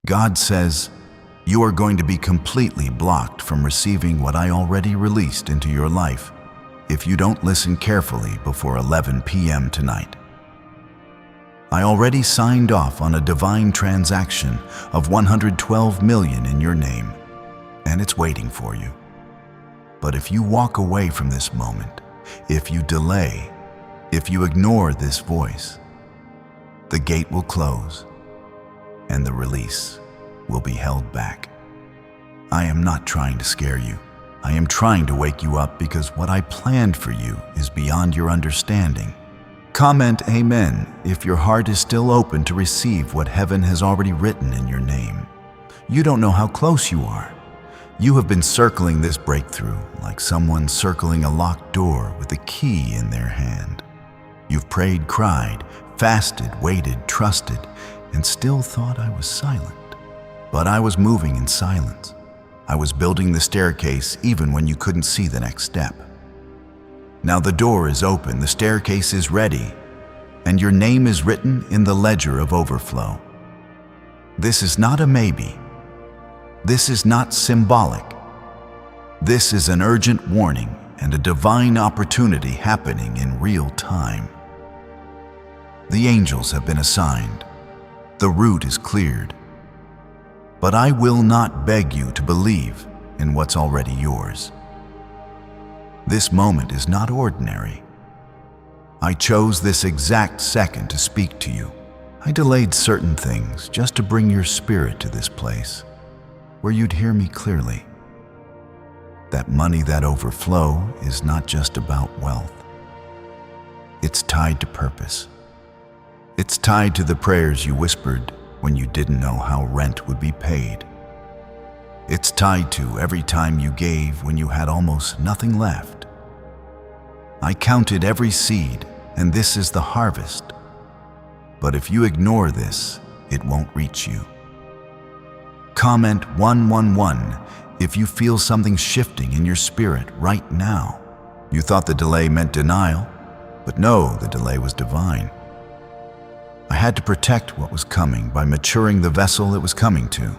God says, you are going to be completely blocked from receiving what I already released into your life if you don't listen carefully before 11 p.m. tonight. I already signed off on a divine transaction of $112 million in your name, and it's waiting for you. But if you walk away from this moment, if you delay, if you ignore this voice, the gate will close and the release will be held back. I am not trying to scare you. I am trying to wake you up because what I planned for you is beyond your understanding. Comment Amen if your heart is still open to receive what heaven has already written in your name. You don't know how close you are. You have been circling this breakthrough like someone circling a locked door with a key in their hand. You've prayed, cried, fasted, waited, trusted, and still thought I was silent. But I was moving in silence. I was building the staircase even when you couldn't see the next step. Now the door is open, the staircase is ready, and your name is written in the ledger of overflow. This is not a maybe. This is not symbolic. This is an urgent warning and a divine opportunity happening in real time. The angels have been assigned. The route is cleared. But I will not beg you to believe in what's already yours. This moment is not ordinary. I chose this exact second to speak to you. I delayed certain things just to bring your spirit to this place where you'd hear me clearly. That money, that overflow, is not just about wealth. It's tied to purpose. It's tied to the prayers you whispered when you didn't know how rent would be paid. It's tied to every time you gave when you had almost nothing left. I counted every seed, and this is the harvest. But if you ignore this, it won't reach you. Comment 111 if you feel something shifting in your spirit right now. You thought the delay meant denial, but no, the delay was divine. I had to protect what was coming by maturing the vessel it was coming to.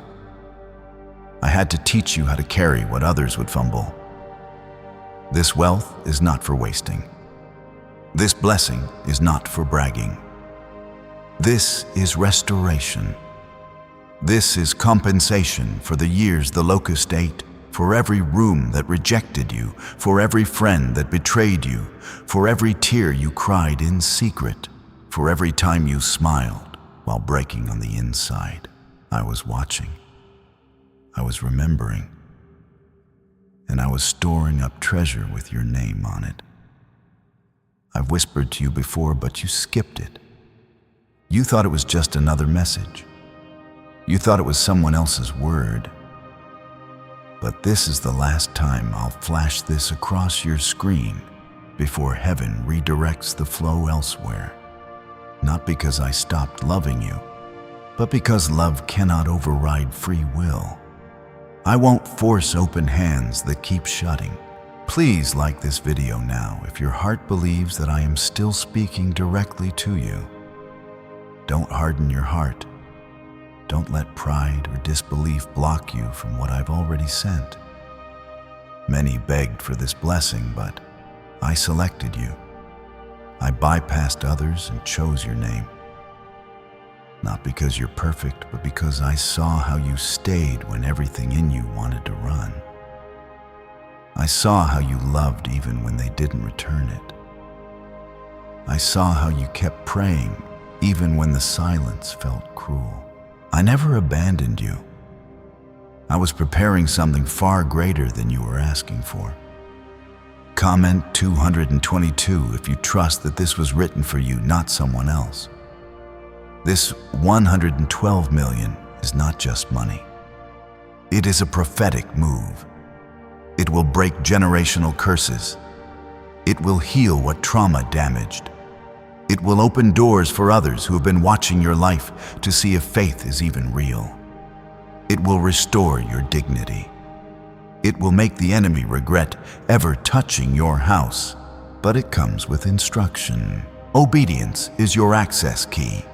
I had to teach you how to carry what others would fumble. This wealth is not for wasting. This blessing is not for bragging. This is restoration. This is compensation for the years the locust ate, for every room that rejected you, for every friend that betrayed you, for every tear you cried in secret, for every time you smiled while breaking on the inside. I was watching. I was remembering. And I was storing up treasure with your name on it. I've whispered to you before, but you skipped it. You thought it was just another message. You thought it was someone else's word. But this is the last time I'll flash this across your screen before heaven redirects the flow elsewhere. Not because I stopped loving you, but because love cannot override free will. I won't force open hands that keep shutting. Please like this video now if your heart believes that I am still speaking directly to you. Don't harden your heart. Don't let pride or disbelief block you from what I've already sent. Many begged for this blessing, but I selected you. I bypassed others and chose your name. Not because you're perfect, but because I saw how you stayed when everything in you wanted to run. I saw how you loved even when they didn't return it. I saw how you kept praying even when the silence felt cruel. I never abandoned you. I was preparing something far greater than you were asking for. Comment 222 if you trust that this was written for you, not someone else. This $112 million is not just money. It is a prophetic move. It will break generational curses. It will heal what trauma damaged. It will open doors for others who have been watching your life to see if faith is even real. It will restore your dignity. It will make the enemy regret ever touching your house, but it comes with instruction. Obedience is your access key.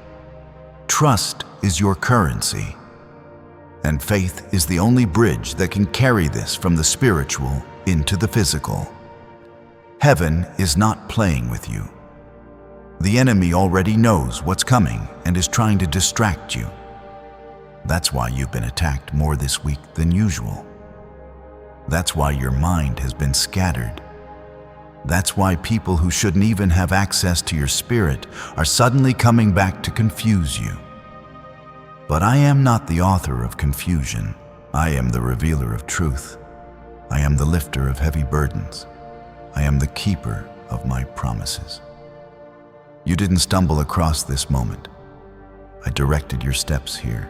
Trust is your currency. And faith is the only bridge that can carry this from the spiritual into the physical. Heaven is not playing with you. The enemy already knows what's coming and is trying to distract you. That's why you've been attacked more this week than usual. That's why your mind has been scattered. That's why people who shouldn't even have access to your spirit are suddenly coming back to confuse you. But I am not the author of confusion. I am the revealer of truth. I am the lifter of heavy burdens. I am the keeper of my promises. You didn't stumble across this moment. I directed your steps here.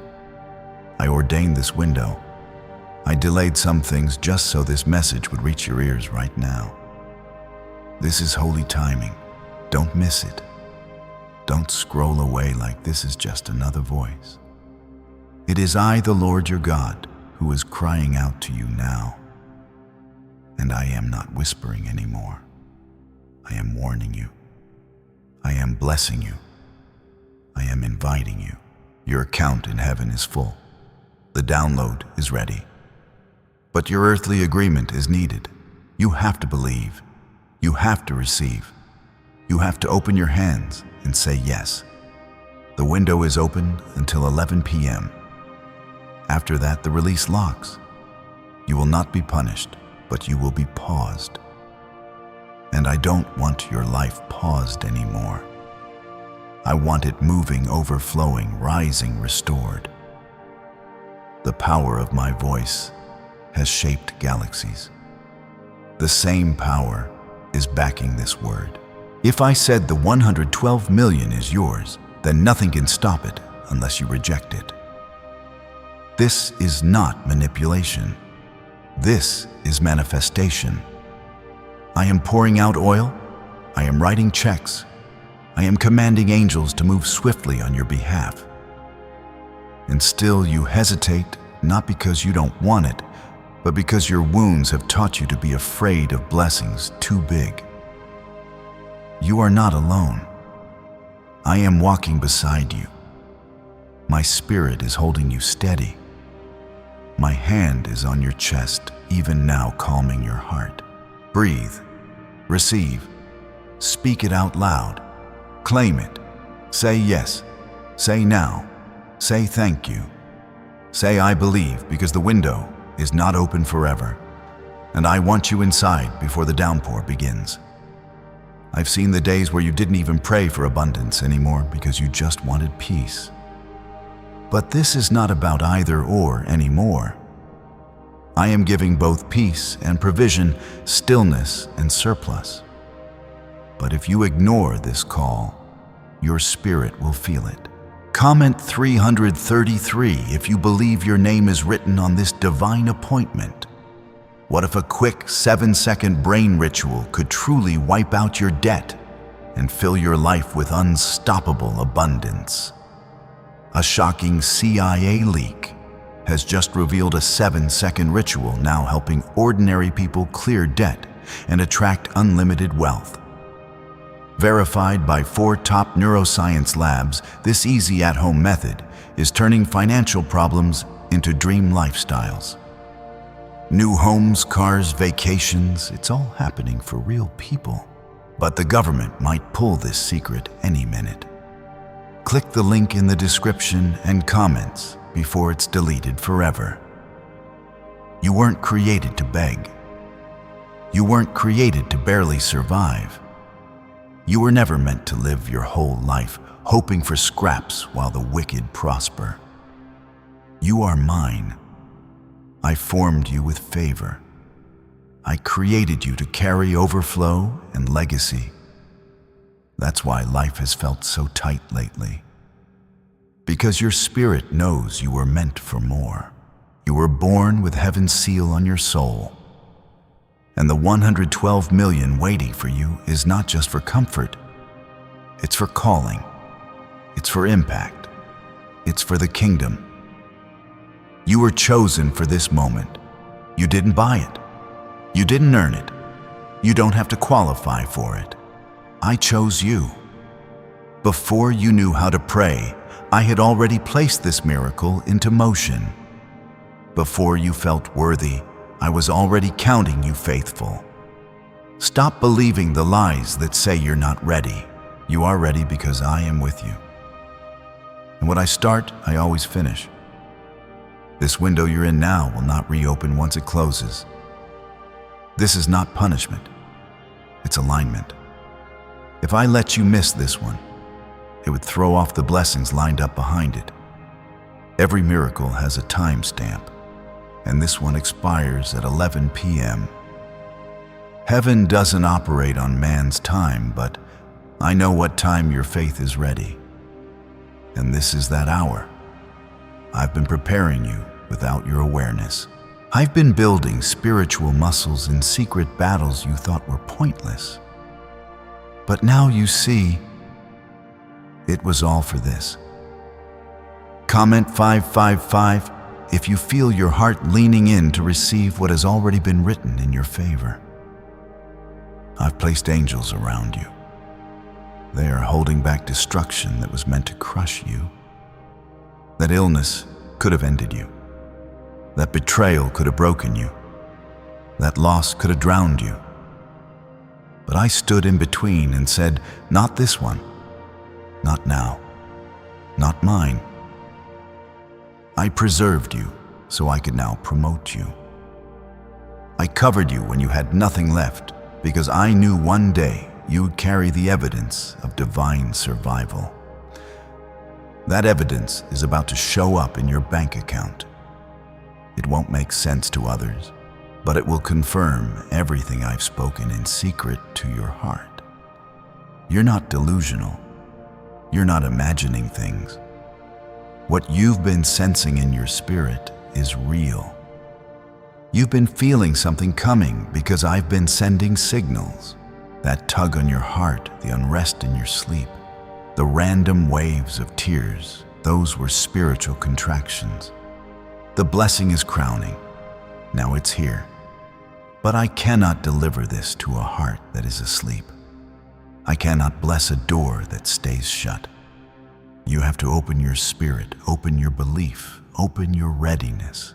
I ordained this window. I delayed some things just so this message would reach your ears right now. This is holy timing. Don't miss it. Don't scroll away like this is just another voice. It is I, the Lord your God, who is crying out to you now. And I am not whispering anymore. I am warning you. I am blessing you. I am inviting you. Your account in heaven is full. The download is ready. But your earthly agreement is needed. You have to believe. You have to receive. You have to open your hands and say yes. The window is open until 11 p.m. After that, the release locks. You will not be punished, but you will be paused. And I don't want your life paused anymore. I want it moving, overflowing, rising, restored. The power of my voice has shaped galaxies. The same power is backing this word. If I said the 112 million is yours, then nothing can stop it unless you reject it. This is not manipulation. This is manifestation. I am pouring out oil. I am writing checks. I am commanding angels to move swiftly on your behalf. And still you hesitate, not because you don't want it, but because your wounds have taught you to be afraid of blessings too big. You are not alone. I am walking beside you. My spirit is holding you steady. My hand is on your chest, even now calming your heart. Breathe, receive, speak it out loud, claim it, say yes, say now, say thank you, say I believe, because the window is not open forever, and I want you inside before the downpour begins. I've seen the days where you didn't even pray for abundance anymore because you just wanted peace. But this is not about either or anymore. I am giving both peace and provision, stillness and surplus. But if you ignore this call, your spirit will feel it. Comment 333 if you believe your name is written on this divine appointment. What if a quick 7-second brain ritual could truly wipe out your debt and fill your life with unstoppable abundance? A shocking CIA leak has just revealed a 7-second ritual now helping ordinary people clear debt and attract unlimited wealth. Verified by 4 top neuroscience labs, this easy at-home method is turning financial problems into dream lifestyles. New homes, cars, vacations, it's all happening for real people. But the government might pull this secret any minute. Click the link in the description and comments before it's deleted forever. You weren't created to beg. You weren't created to barely survive. You were never meant to live your whole life hoping for scraps while the wicked prosper. You are mine. I formed you with favor. I created you to carry overflow and legacy. That's why life has felt so tight lately. Because your spirit knows you were meant for more. You were born with heaven's seal on your soul. And the 112 million waiting for you is not just for comfort. It's for calling. It's for impact. It's for the kingdom. You were chosen for this moment. You didn't buy it. You didn't earn it. You don't have to qualify for it. I chose you. Before you knew how to pray, I had already placed this miracle into motion. Before you felt worthy, I was already counting you faithful. Stop believing the lies that say you're not ready. You are ready because I am with you. And what I start, I always finish. This window you're in now will not reopen once it closes. This is not punishment. It's alignment. If I let you miss this one, it would throw off the blessings lined up behind it. Every miracle has a timestamp, and this one expires at 11 p.m. Heaven doesn't operate on man's time, but I know what time your faith is ready. And this is that hour. I've been preparing you without your awareness. I've been building spiritual muscles in secret battles you thought were pointless. But now you see, it was all for this. Comment 555 if you feel your heart leaning in to receive what has already been written in your favor. I've placed angels around you. They are holding back destruction that was meant to crush you. That illness could have ended you. That betrayal could have broken you. That loss could have drowned you. But I stood in between and said, not this one. Not now. Not mine. I preserved you so I could now promote you. I covered you when you had nothing left because I knew one day you would carry the evidence of divine survival. That evidence is about to show up in your bank account. It won't make sense to others, but it will confirm everything I've spoken in secret to your heart. You're not delusional. You're not imagining things. What you've been sensing in your spirit is real. You've been feeling something coming because I've been sending signals. That tug on your heart, the unrest in your sleep, the random waves of tears, those were spiritual contractions. The blessing is crowning. Now it's here. But I cannot deliver this to a heart that is asleep. I cannot bless a door that stays shut. You have to open your spirit, open your belief, open your readiness.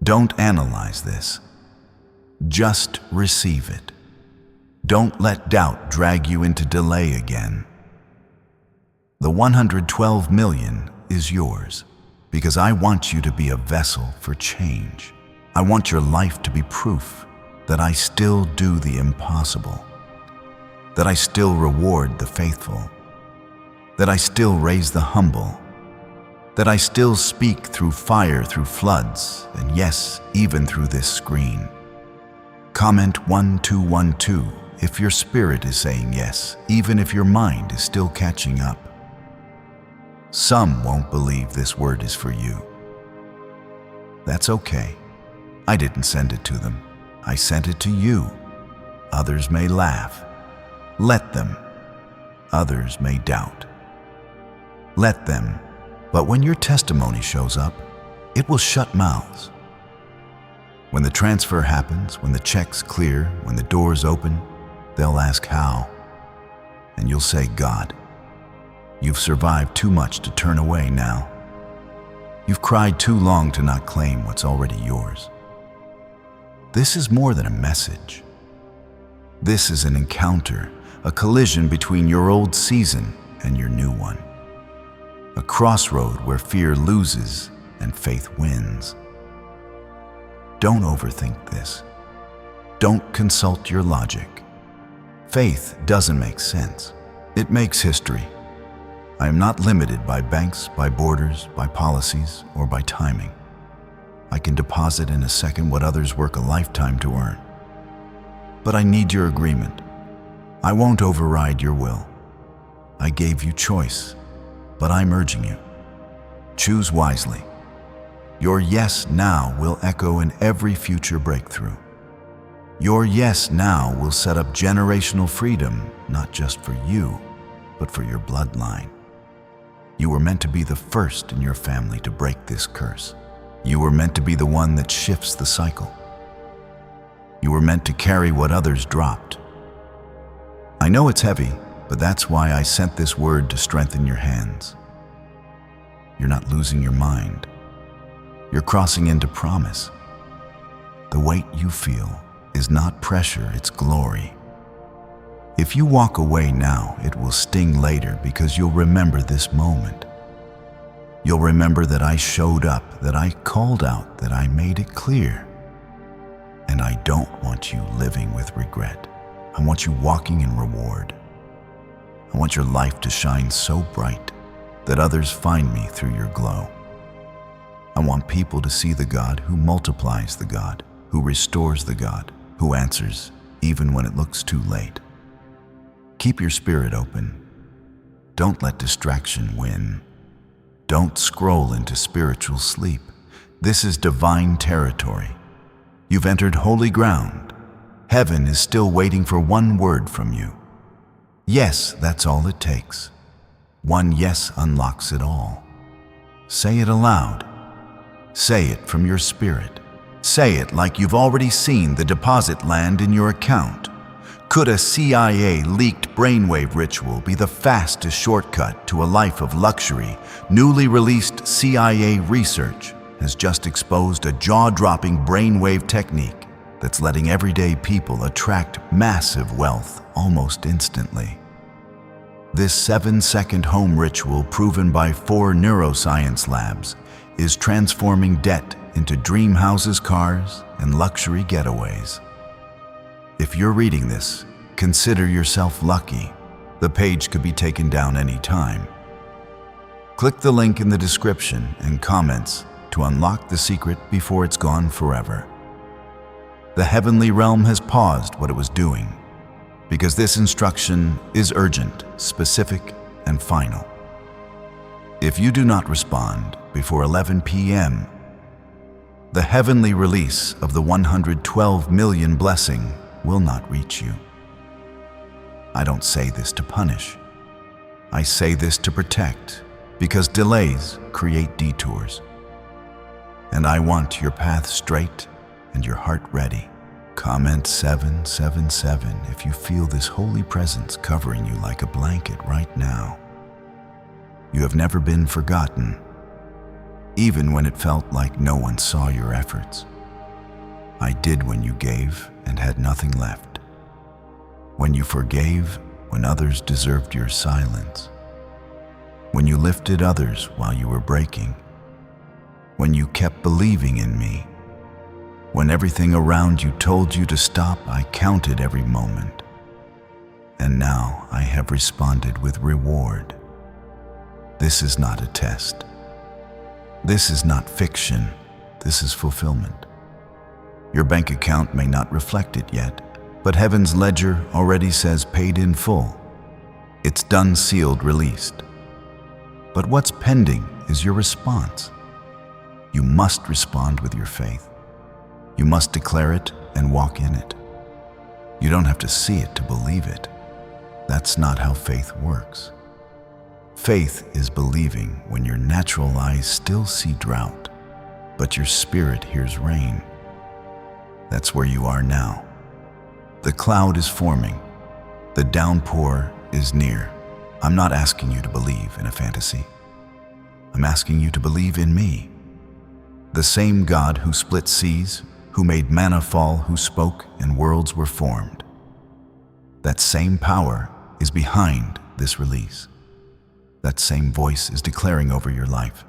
Don't analyze this. Just receive it. Don't let doubt drag you into delay again. The 112 million is yours because I want you to be a vessel for change. I want your life to be proof that I still do the impossible, that I still reward the faithful, that I still raise the humble, that I still speak through fire, through floods, and yes, even through this screen. Comment 1212 if your spirit is saying yes, even if your mind is still catching up. Some won't believe this word is for you. That's okay. I didn't send it to them. I sent it to you. Others may laugh. Let them. Others may doubt. Let them. But when your testimony shows up, it will shut mouths. When the transfer happens, when the checks clear, when the doors open, they'll ask how. And you'll say, God. You've survived too much to turn away now. You've cried too long to not claim what's already yours. This is more than a message. This is an encounter, a collision between your old season and your new one. A crossroad where fear loses and faith wins. Don't overthink this. Don't consult your logic. Faith doesn't make sense. It makes history. I am not limited by banks, by borders, by policies, or by timing. I can deposit in a second what others work a lifetime to earn. But I need your agreement. I won't override your will. I gave you choice, but I'm urging you. Choose wisely. Your yes now will echo in every future breakthrough. Your yes now will set up generational freedom, not just for you, but for your bloodline. You were meant to be the first in your family to break this curse. You were meant to be the one that shifts the cycle. You were meant to carry what others dropped. I know it's heavy, but that's why I sent this word to strengthen your hands. You're not losing your mind. You're crossing into promise. The weight you feel is not pressure, it's glory. If you walk away now, it will sting later because you'll remember this moment. You'll remember that I showed up, that I called out, that I made it clear. And I don't want you living with regret. I want you walking in reward. I want your life to shine so bright that others find me through your glow. I want people to see the God who multiplies the God, who restores the God, who answers even when it looks too late. Keep your spirit open. Don't let distraction win. Don't scroll into spiritual sleep. This is divine territory. You've entered holy ground. Heaven is still waiting for one word from you. Yes, that's all it takes. One yes unlocks it all. Say it aloud. Say it from your spirit. Say it like you've already seen the deposit land in your account. Could a CIA-leaked brainwave ritual be the fastest shortcut to a life of luxury? Newly released CIA research has just exposed a jaw-dropping brainwave technique that's letting everyday people attract massive wealth almost instantly. This 7-second home ritual, proven by 4 neuroscience labs, is transforming debt into dream houses, cars, and luxury getaways. If you're reading this, consider yourself lucky. The page could be taken down any time. Click the link in the description and comments to unlock the secret before it's gone forever. The heavenly realm has paused what it was doing, because this instruction is urgent, specific, and final. If you do not respond before 11 p.m., the heavenly release of the 112 million blessing will not reach you. I don't say this to punish. I say this to protect, because delays create detours. And I want your path straight and your heart ready. Comment 777 if you feel this holy presence covering you like a blanket right now. You have never been forgotten, even when it felt like no one saw your efforts. I did when you gave and had nothing left. When you forgave when others deserved your silence. When you lifted others while you were breaking. When you kept believing in me. When everything around you told you to stop, I counted every moment. And now I have responded with reward. This is not a test. This is not fiction. This is fulfillment. Your bank account may not reflect it yet, but heaven's ledger already says paid in full. It's done, sealed, released. But what's pending is your response. You must respond with your faith. You must declare it and walk in it. You don't have to see it to believe it. That's not how faith works. Faith is believing when your natural eyes still see drought, but your spirit hears rain. That's where you are now. The cloud is forming. The downpour is near. I'm not asking you to believe in a fantasy. I'm asking you to believe in me. The same God who split seas, who made manna fall, who spoke and worlds were formed. That same power is behind this release. That same voice is declaring over your life.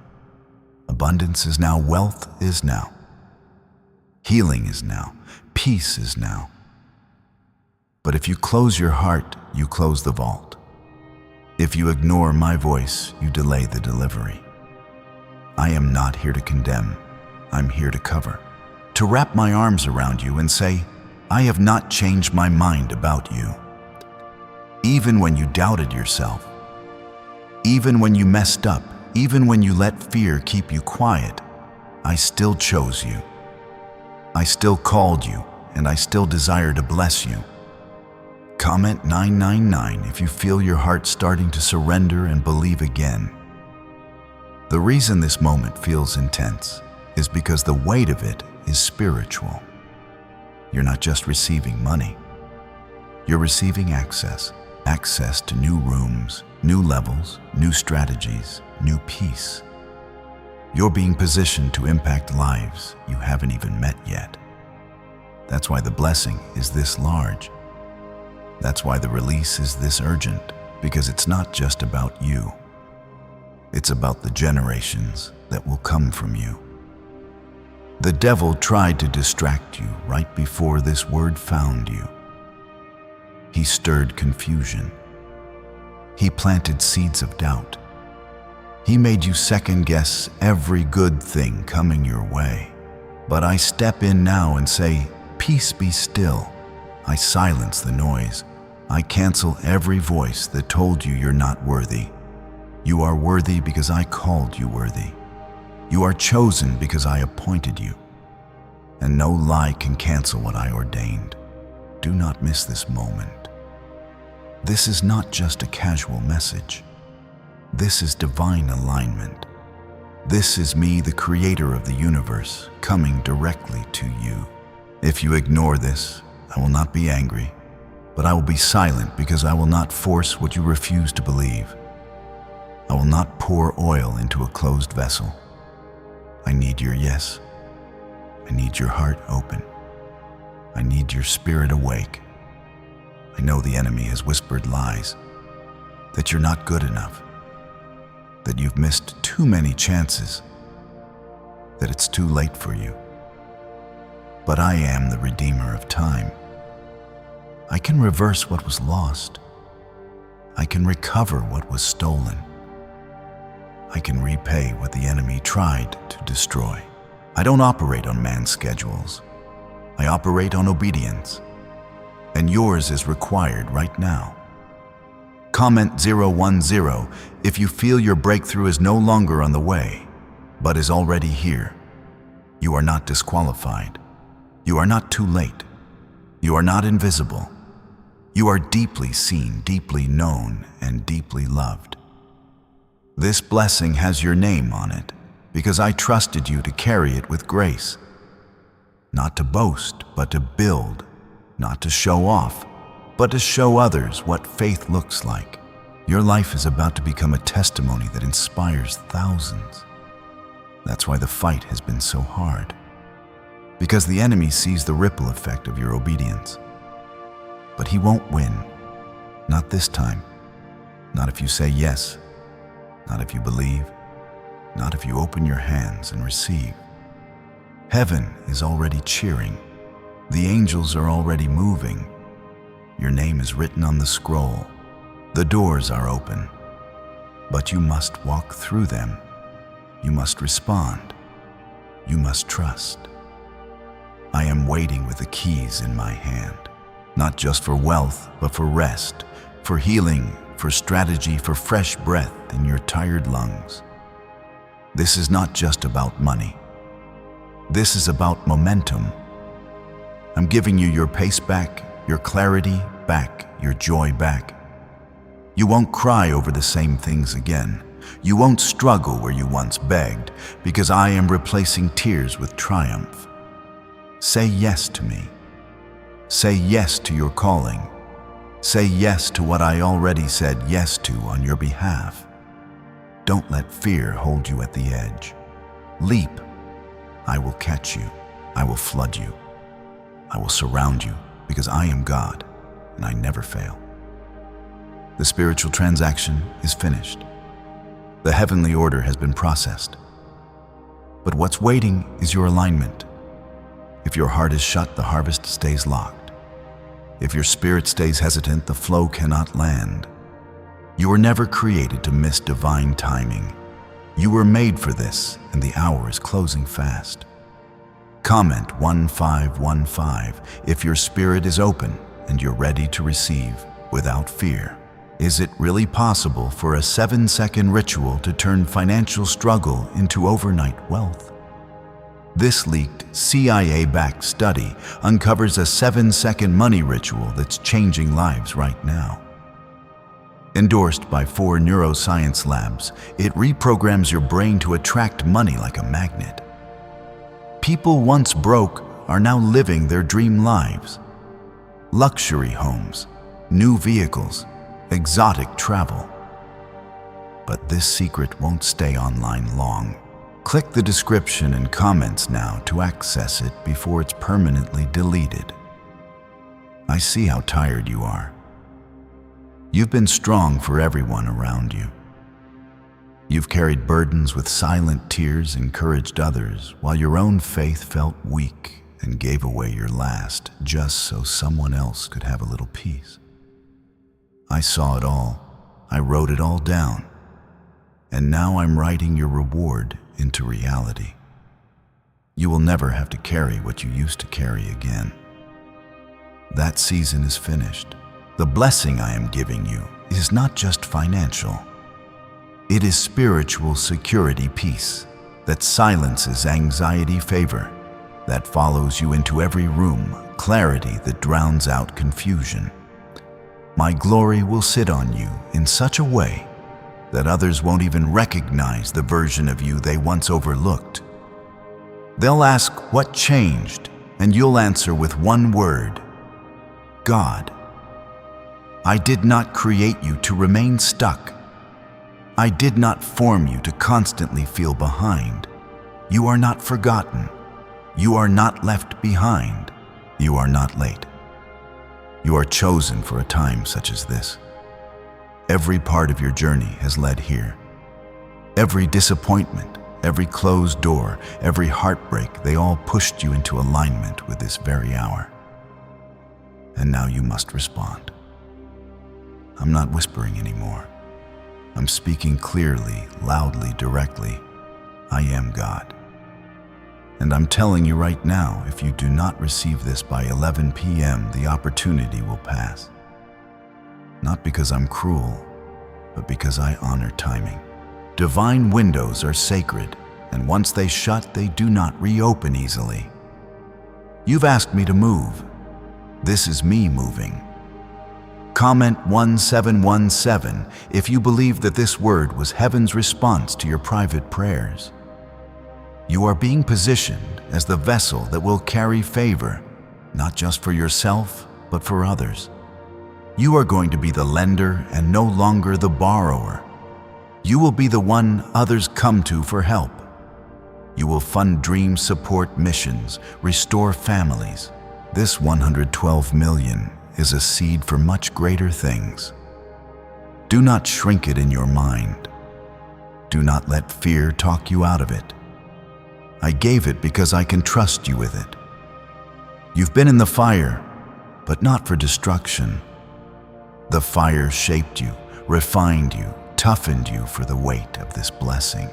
Abundance is now, wealth is now. Healing is now, peace is now. But if you close your heart, you close the vault. If you ignore my voice, you delay the delivery. I am not here to condemn, I'm here to cover. To wrap my arms around you and say, I have not changed my mind about you. Even when you doubted yourself, even when you messed up, even when you let fear keep you quiet, I still chose you. I still called you, and I still desire to bless you. Comment 999 if you feel your heart starting to surrender and believe again. The reason this moment feels intense is because the weight of it is spiritual. You're not just receiving money. You're receiving access to new rooms, new levels, new strategies, new peace. You're being positioned to impact lives you haven't even met yet. That's why the blessing is this large. That's why the release is this urgent, because it's not just about you. It's about the generations that will come from you. The devil tried to distract you right before this word found you. He stirred confusion. He planted seeds of doubt. He made you second-guess every good thing coming your way. But I step in now and say, peace be still. I silence the noise. I cancel every voice that told you you're not worthy. You are worthy because I called you worthy. You are chosen because I appointed you. And no lie can cancel what I ordained. Do not miss this moment. This is not just a casual message. This is divine alignment. This is me, the creator of the universe, coming directly to you. If you ignore this, I will not be angry, but I will be silent because I will not force what you refuse to believe. I will not pour oil into a closed vessel. I need your yes. I need your heart open. I need your spirit awake. I know the enemy has whispered lies, that you're not good enough, that you've missed too many chances, that it's too late for you. But I am the Redeemer of time. I can reverse what was lost. I can recover what was stolen. I can repay what the enemy tried to destroy. I don't operate on man's schedules. I operate on obedience. And yours is required right now. Comment 010 if you feel your breakthrough is no longer on the way, but is already here. You are not disqualified. You are not too late. You are not invisible. You are deeply seen, deeply known, and deeply loved. This blessing has your name on it because I trusted you to carry it with grace. Not to boast, but to build. Not to show off, but to show others what faith looks like. Your life is about to become a testimony that inspires thousands. That's why the fight has been so hard. Because the enemy sees the ripple effect of your obedience. But he won't win. Not this time. Not if you say yes. Not if you believe. Not if you open your hands and receive. Heaven is already cheering. The angels are already moving. Your name is written on the scroll. The doors are open. But you must walk through them. You must respond. You must trust. I am waiting with the keys in my hand, not just for wealth, but for rest, for healing, for strategy, for fresh breath in your tired lungs. This is not just about money. This is about momentum. I'm giving you your pace back, your clarity back, your joy back. You won't cry over the same things again. You won't struggle where you once begged, because I am replacing tears with triumph. Say yes to me. Say yes to your calling. Say yes to what I already said yes to on your behalf. Don't let fear hold you at the edge. Leap. I will catch you. I will flood you. I will surround you because I am God and I never fail. The spiritual transaction is finished. The heavenly order has been processed. But what's waiting is your alignment. If your heart is shut, the harvest stays locked. If your spirit stays hesitant, the flow cannot land. You were never created to miss divine timing. You were made for this, and the hour is closing fast. Comment 1515 if your spirit is open and you're ready to receive without fear. Is it really possible for a 7-second ritual to turn financial struggle into overnight wealth? This leaked CIA-backed study uncovers a 7-second money ritual that's changing lives right now. Endorsed by 4 neuroscience labs, it reprograms your brain to attract money like a magnet. People once broke are now living their dream lives. Luxury homes, new vehicles, exotic travel. But this secret won't stay online long. Click the description and comments now to access it before it's permanently deleted. I see how tired you are. You've been strong for everyone around you. You've carried burdens with silent tears, encouraged others, while your own faith felt weak and gave away your last just so someone else could have a little peace. I saw it all. I wrote it all down. And now I'm writing your reward into reality. You will never have to carry what you used to carry again. That season is finished. The blessing I am giving you is not just financial. It is spiritual security peace that silences anxiety, favor that follows you into every room, clarity that drowns out confusion. My glory will sit on you in such a way that others won't even recognize the version of you they once overlooked. They'll ask what changed, and you'll answer with one word: God. I did not create you to remain stuck. I did not form you to constantly feel behind. You are not forgotten. You are not left behind. You are not late. You are chosen for a time such as this. Every part of your journey has led here. Every disappointment, every closed door, every heartbreak, they all pushed you into alignment with this very hour. And now you must respond. I'm not whispering anymore. I'm speaking clearly, loudly, directly. I am God. And I'm telling you right now, if you do not receive this by 11 p.m., the opportunity will pass. Not because I'm cruel, but because I honor timing. Divine windows are sacred, and once they shut, they do not reopen easily. You've asked me to move. This is me moving. Comment 1717 if you believe that this word was heaven's response to your private prayers. You are being positioned as the vessel that will carry favor, not just for yourself, but for others. You are going to be the lender and no longer the borrower. You will be the one others come to for help. You will fund dreams, support missions, restore families. This 112 million is a seed for much greater things. Do not shrink it in your mind. Do not let fear talk you out of it. I gave it because I can trust you with it. You've been in the fire, but not for destruction. The fire shaped you, refined you, toughened you for the weight of this blessing.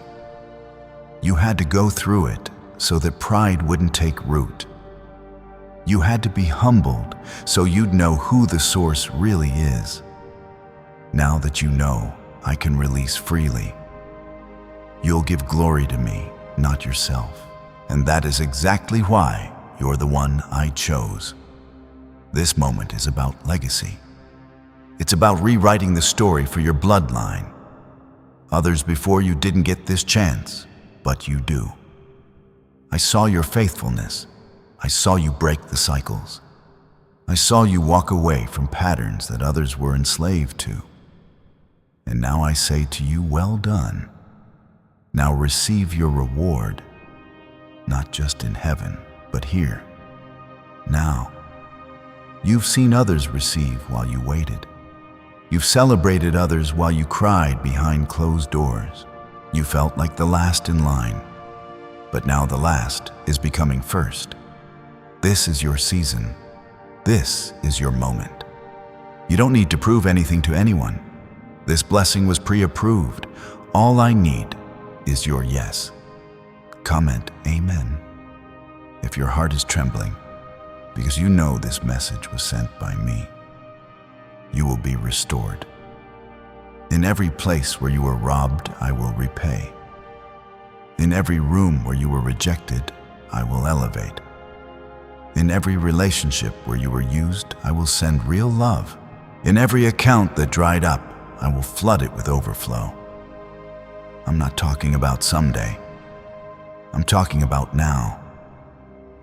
You had to go through it so that pride wouldn't take root. You had to be humbled so you'd know who the source really is. Now that you know, I can release freely. You'll give glory to me, not yourself. And that is exactly why you're the one I chose. This moment is about legacy. It's about rewriting the story for your bloodline. Others before you didn't get this chance, but you do. I saw your faithfulness. I saw you break the cycles. I saw you walk away from patterns that others were enslaved to. And now I say to you, well done. Now receive your reward, not just in heaven, but here, now. You've seen others receive while you waited. You've celebrated others while you cried behind closed doors. You felt like the last in line, but now the last is becoming first. This is your season. This is your moment. You don't need to prove anything to anyone. This blessing was pre-approved. All I need is your yes. Comment amen if your heart is trembling, because you know this message was sent by me. You will be restored. In every place where you were robbed, I will repay. In every room where you were rejected, I will elevate. In every relationship where you were used, I will send real love. In every account that dried up, I will flood it with overflow. I'm not talking about someday. I'm talking about now.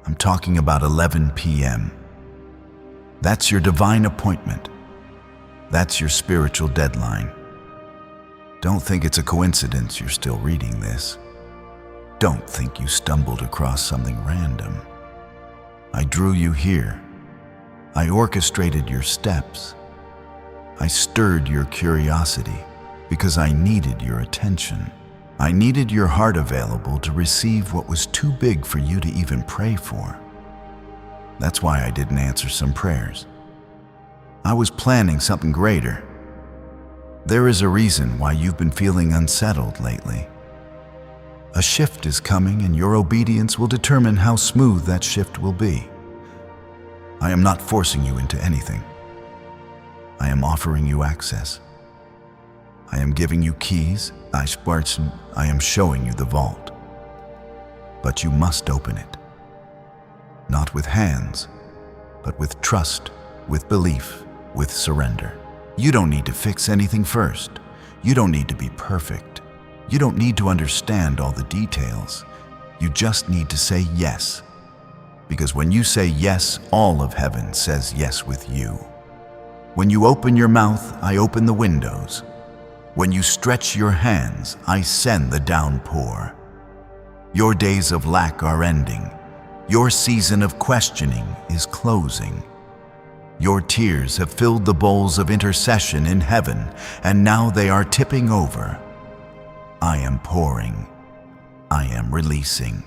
I'm talking about 11 p.m. That's your divine appointment. That's your spiritual deadline. Don't think it's a coincidence you're still reading this. don't think you stumbled across something random. I drew you here. I orchestrated your steps. I stirred your curiosity because I needed your attention. I needed your heart available to receive what was too big for you to even pray for. That's why I didn't answer some prayers. I was planning something greater. There is a reason why you've been feeling unsettled lately. A shift is coming, and your obedience will determine how smooth that shift will be. I am not forcing you into anything. I am offering you access. I am giving you keys. I am showing you the vault. But you must open it. Not with hands, but with trust, with belief, with surrender. You don't need to fix anything first. You don't need to be perfect. You don't need to understand all the details. You just need to say yes. Because when you say yes, all of heaven says yes with you. When you open your mouth, I open the windows. When you stretch your hands, I send the downpour. Your days of lack are ending. Your season of questioning is closing. Your tears have filled the bowls of intercession in heaven, and now they are tipping over. I am pouring. I am releasing.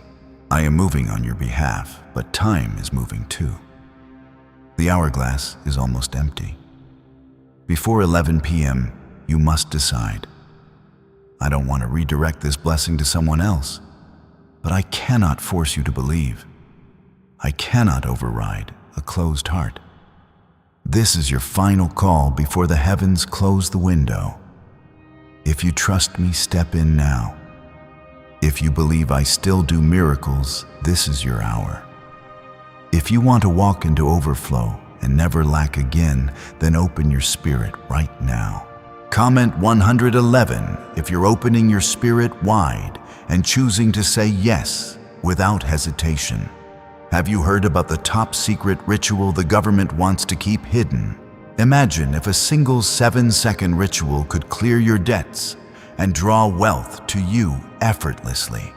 I am moving on your behalf, but time is moving too. The hourglass is almost empty. Before 11 p.m., you must decide. I don't want to redirect this blessing to someone else, but I cannot force you to believe. I cannot override a closed heart. This is your final call before the heavens close the window. If you trust me, step in now. If you believe I still do miracles, this is your hour. If you want to walk into overflow and never lack again, then open your spirit right now. Comment 111 if you're opening your spirit wide and choosing to say yes without hesitation. Have you heard about the top secret ritual the government wants to keep hidden? Imagine if a single 7-second ritual could clear your debts and draw wealth to you effortlessly.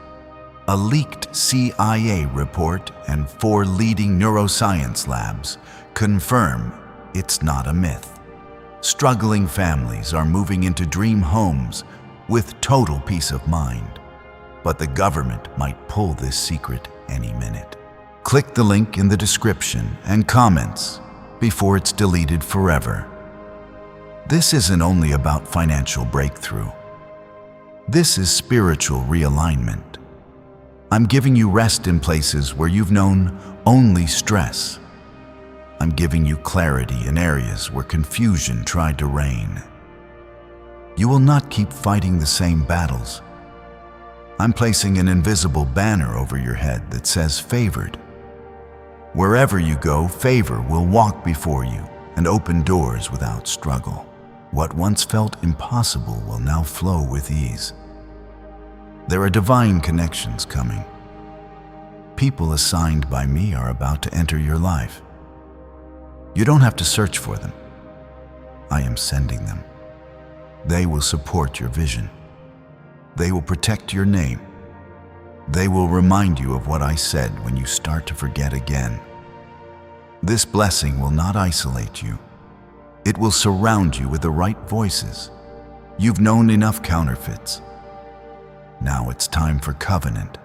A leaked CIA report and 4 leading neuroscience labs confirm it's not a myth. Struggling families are moving into dream homes with total peace of mind. But the government might pull this secret any minute. Click the link in the description and comments before it's deleted forever. This isn't only about financial breakthrough. This is spiritual realignment. I'm giving you rest in places where you've known only stress. I'm giving you clarity in areas where confusion tried to reign. You will not keep fighting the same battles. I'm placing an invisible banner over your head that says favored. Wherever you go, favor will walk before you and open doors without struggle. What once felt impossible will now flow with ease. There are divine connections coming. People assigned by me are about to enter your life. You don't have to search for them. I am sending them. They will support your vision. They will protect your name. They will remind you of what I said when you start to forget again. This blessing will not isolate you. It will surround you with the right voices. You've known enough counterfeits. Now it's time for covenant.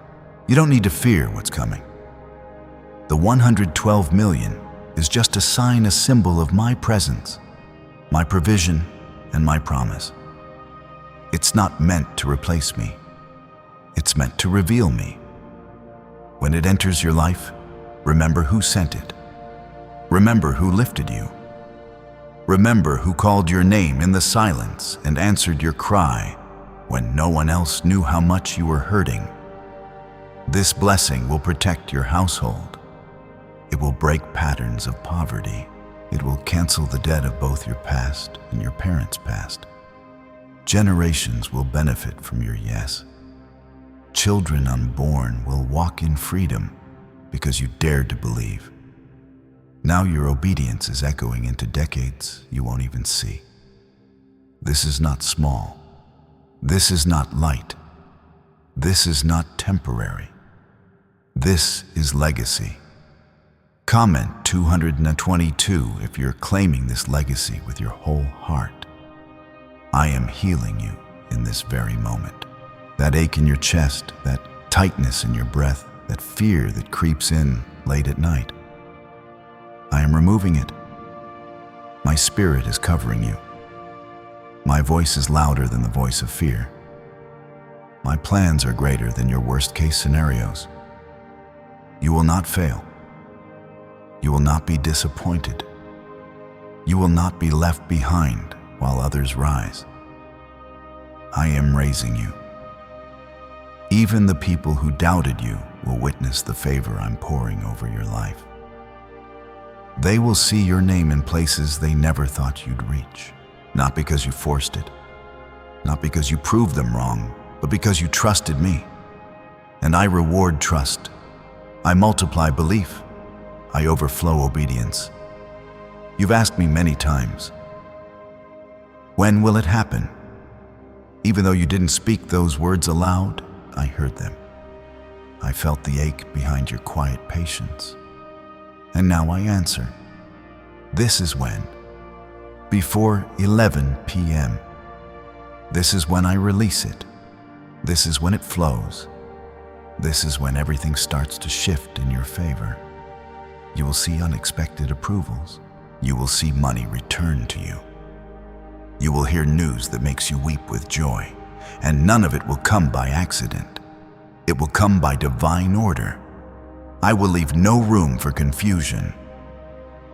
You don't need to fear what's coming. The 112 million is just a sign, a symbol of my presence, my provision, and my promise. It's not meant to replace me. It's meant to reveal me. When it enters your life, remember who sent it. Remember who lifted you. Remember who called your name in the silence and answered your cry when no one else knew how much you were hurting. This blessing will protect your household. It will break patterns of poverty. It will cancel the debt of both your past and your parents' past. Generations will benefit from your yes. Children unborn will walk in freedom because you dared to believe. Now your obedience is echoing into decades you won't even see. This is not small. This is not light. This is not temporary. This is legacy. Comment 222 if you're claiming this legacy with your whole heart. I am healing you in this very moment. That ache in your chest, that tightness in your breath, that fear that creeps in late at night. I am removing it. My spirit is covering you. My voice is louder than the voice of fear. My plans are greater than your worst-case scenarios. You will not fail. You will not be disappointed. You will not be left behind while others rise. I am raising you. Even the people who doubted you will witness the favor I'm pouring over your life. They will see your name in places they never thought you'd reach, not because you forced it, not because you proved them wrong, but because you trusted me. And I reward trust. I multiply belief. I overflow obedience. You've asked me many times, when will it happen? Even though you didn't speak those words aloud, I heard them. I felt the ache behind your quiet patience. And now I answer. This is when. Before 11 p.m. This is when I release it. This is when it flows. This is when everything starts to shift in your favor. You will see unexpected approvals. You will see money return to you. You will hear news that makes you weep with joy, and none of it will come by accident. It will come by divine order. I will leave no room for confusion.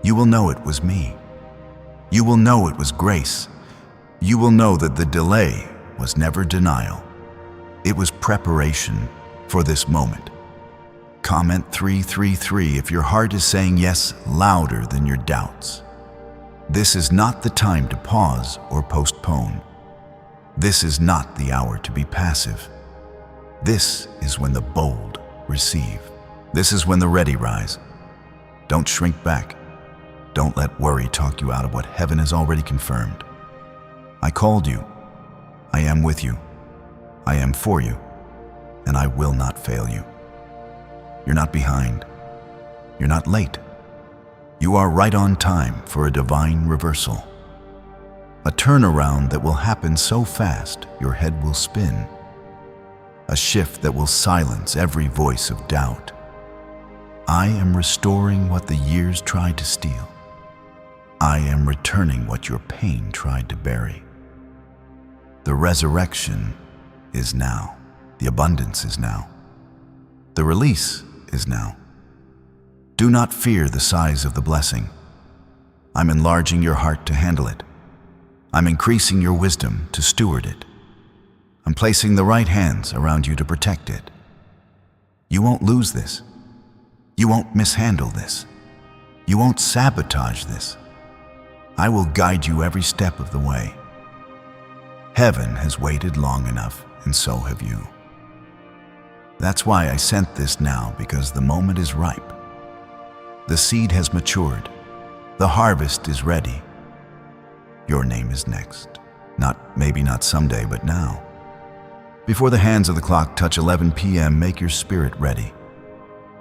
You will know it was me. You will know it was grace. You will know that the delay was never denial. It was preparation for this moment. Comment 333 if your heart is saying yes louder than your doubts. This is not the time to pause or postpone. This is not the hour to be passive. This is when the bold receive. This is when the ready rise. Don't shrink back. Don't let worry talk you out of what heaven has already confirmed. I called you. I am with you. I am for you. And I will not fail you. You're not behind. You're not late. You are right on time for a divine reversal. A turnaround that will happen so fast your head will spin. A shift that will silence every voice of doubt. I am restoring what the years tried to steal. I am returning what your pain tried to bury. The resurrection is now. The abundance is now. The release is now. Do not fear the size of the blessing. I'm enlarging your heart to handle it. I'm increasing your wisdom to steward it. I'm placing the right hands around you to protect it. You won't lose this. You won't mishandle this. You won't sabotage this. I will guide you every step of the way. Heaven has waited long enough, and so have you. That's why I sent this now, because the moment is ripe. The seed has matured. The harvest is ready. Your name is next. Maybe not someday, but now. Before the hands of the clock touch 11 p.m., make your spirit ready.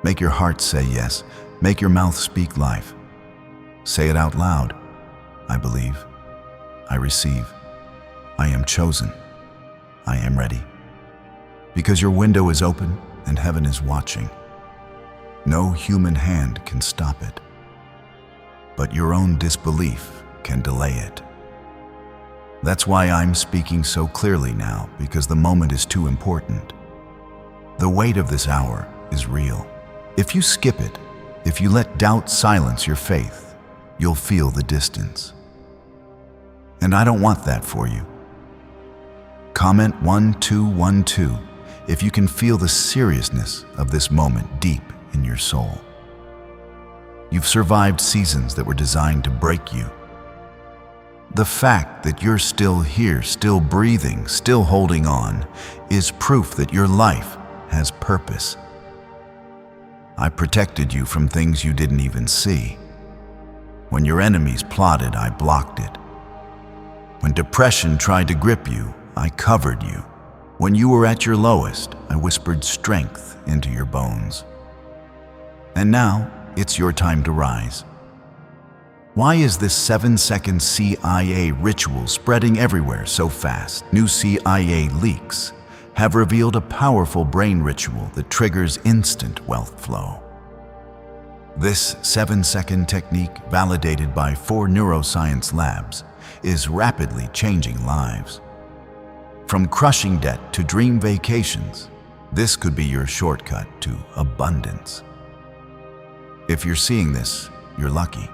Make your heart say yes. Make your mouth speak life. Say it out loud. I believe. I receive. I am chosen. I am ready. Because your window is open and heaven is watching. No human hand can stop it. But your own disbelief can delay it. That's why I'm speaking so clearly now, because the moment is too important. The weight of this hour is real. If you skip it, if you let doubt silence your faith, you'll feel the distance. And I don't want that for you. Comment 1212 if you can feel the seriousness of this moment deep in your soul. You've survived seasons that were designed to break you. The fact that you're still here, still breathing, still holding on, is proof that your life has purpose. I protected you from things you didn't even see. When your enemies plotted, I blocked it. When depression tried to grip you, I covered you. When you were at your lowest, I whispered strength into your bones. And now, it's your time to rise. Why is this 7-second CIA ritual spreading everywhere so fast? New CIA leaks have revealed a powerful brain ritual that triggers instant wealth flow. This 7-second technique, validated by 4 neuroscience labs, is rapidly changing lives. From crushing debt to dream vacations, this could be your shortcut to abundance. If you're seeing this, you're lucky.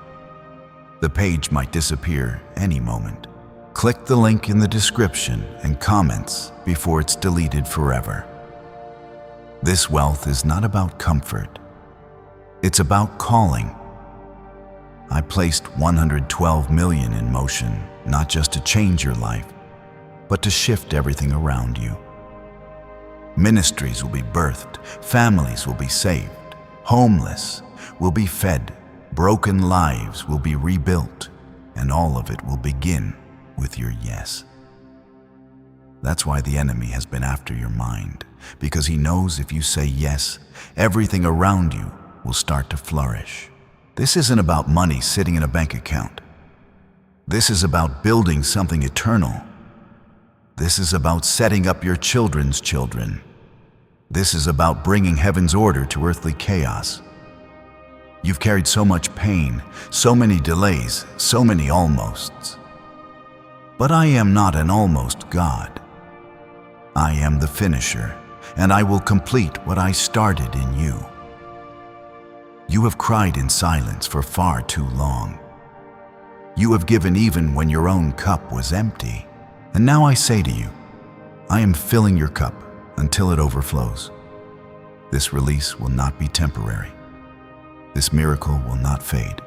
The page might disappear any moment. Click the link in the description and comments before it's deleted forever. This wealth is not about comfort. It's about calling. I placed 112 million in motion, not just to change your life, but to shift everything around you. Ministries will be birthed, families will be saved, homeless will be fed, broken lives will be rebuilt, and all of it will begin with your yes. That's why the enemy has been after your mind, because he knows if you say yes, everything around you will start to flourish. This isn't about money sitting in a bank account. This is about building something eternal. This is about setting up your children's children. This is about bringing heaven's order to earthly chaos. You've carried so much pain, so many delays, so many almosts. But I am not an almost God. I am the finisher, and I will complete what I started in you. You have cried in silence for far too long. You have given even when your own cup was empty. And now I say to you, I am filling your cup until it overflows. This release will not be temporary. This miracle will not fade.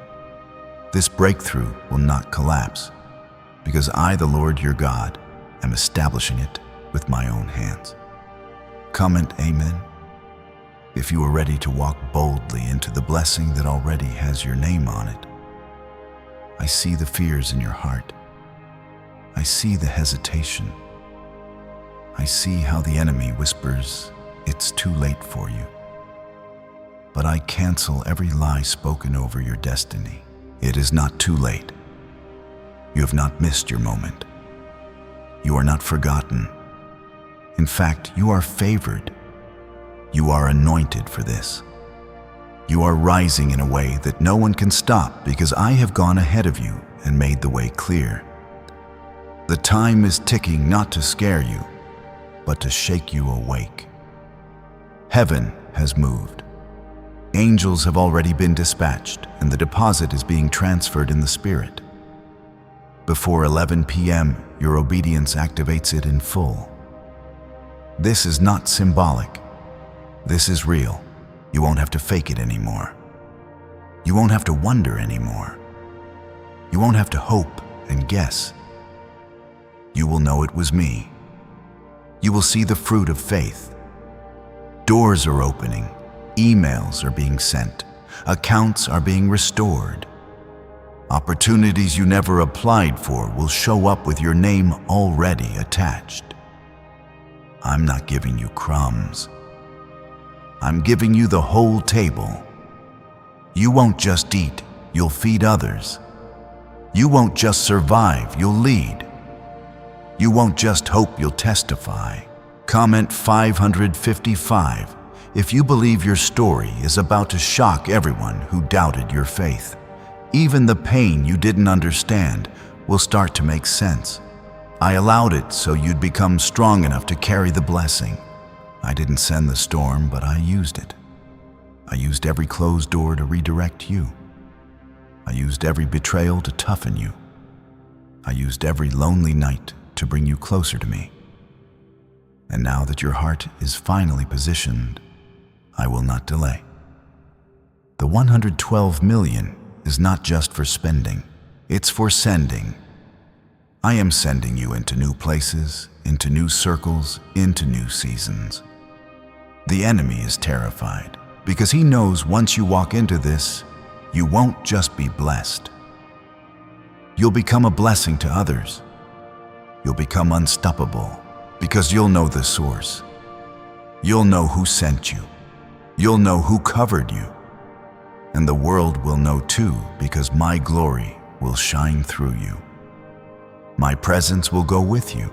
This breakthrough will not collapse, because I, the Lord your God, am establishing it with my own hands. Comment Amen if you are ready to walk boldly into the blessing that already has your name on it. I see the fears in your heart. I see the hesitation. I see how the enemy whispers, "It's too late for you." But I cancel every lie spoken over your destiny. It is not too late. You have not missed your moment. You are not forgotten. In fact, you are favored. You are anointed for this. You are rising in a way that no one can stop, because I have gone ahead of you and made the way clear. The time is ticking, not to scare you, but to shake you awake. Heaven has moved. Angels have already been dispatched, and the deposit is being transferred in the Spirit. Before 11 p.m., your obedience activates it in full. This is not symbolic. This is real. You won't have to fake it anymore. You won't have to wonder anymore. You won't have to hope and guess. You will know it was me. You will see the fruit of faith. Doors are opening. Emails are being sent. Accounts are being restored. Opportunities you never applied for will show up with your name already attached. I'm not giving you crumbs. I'm giving you the whole table. You won't just eat, you'll feed others. You won't just survive, you'll lead. You won't just hope, you'll testify. Comment 555 if you believe your story is about to shock everyone who doubted your faith. Even the pain you didn't understand will start to make sense. I allowed it so you'd become strong enough to carry the blessing. I didn't send the storm, but I used it. I used every closed door to redirect you. I used every betrayal to toughen you. I used every lonely night to bring you closer to me. And now that your heart is finally positioned, I will not delay. The 112 million is not just for spending, it's for sending. I am sending you into new places, into new circles, into new seasons. The enemy is terrified because he knows once you walk into this, you won't just be blessed. You'll become a blessing to others. You'll become unstoppable. because you'll know the source. You'll know who sent you. You'll know who covered you. And the world will know too, because my glory will shine through you. My presence will go with you,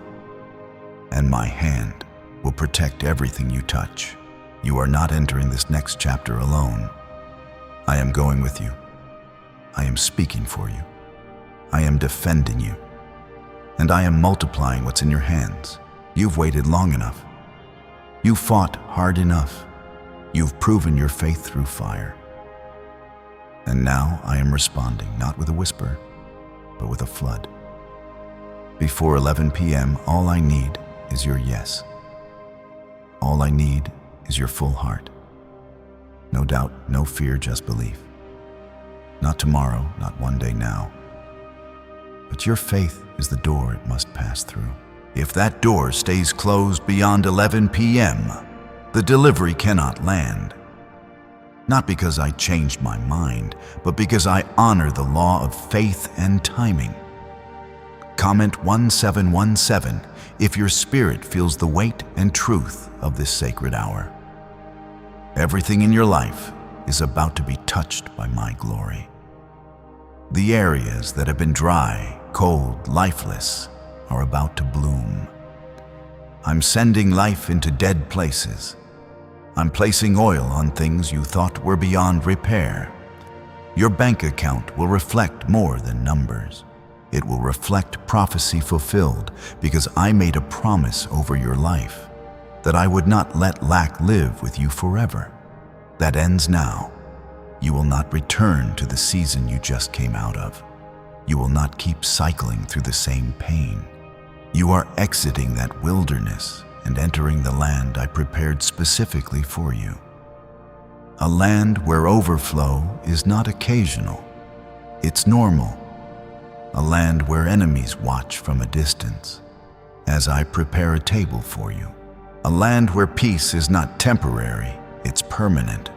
and my hand will protect everything you touch. You are not entering this next chapter alone. I am going with you. I am speaking for you. I am defending you. And I am multiplying what's in your hands. You've waited long enough. You fought hard enough. You've proven your faith through fire. And now I am responding, not with a whisper, but with a flood. Before 11 p.m., all I need is your yes. All I need is your full heart. No doubt, no fear, just belief. Not tomorrow, not one day now. But your faith is the door it must pass through. If that door stays closed beyond 11 p.m., the delivery cannot land. Not because I changed my mind, but because I honor the law of faith and timing. Comment 1717 if your spirit feels the weight and truth of this sacred hour. Everything in your life is about to be touched by my glory. The areas that have been dry, cold, lifeless are about to bloom. I'm sending life into dead places. I'm placing oil on things you thought were beyond repair. Your bank account will reflect more than numbers. It will reflect prophecy fulfilled, because I made a promise over your life that I would not let lack live with you forever. That ends now. You will not return to the season you just came out of. You will not keep cycling through the same pain. You are exiting that wilderness and entering the land I prepared specifically for you. A land where overflow is not occasional, it's normal. A land where enemies watch from a distance as I prepare a table for you. A land where peace is not temporary, it's permanent.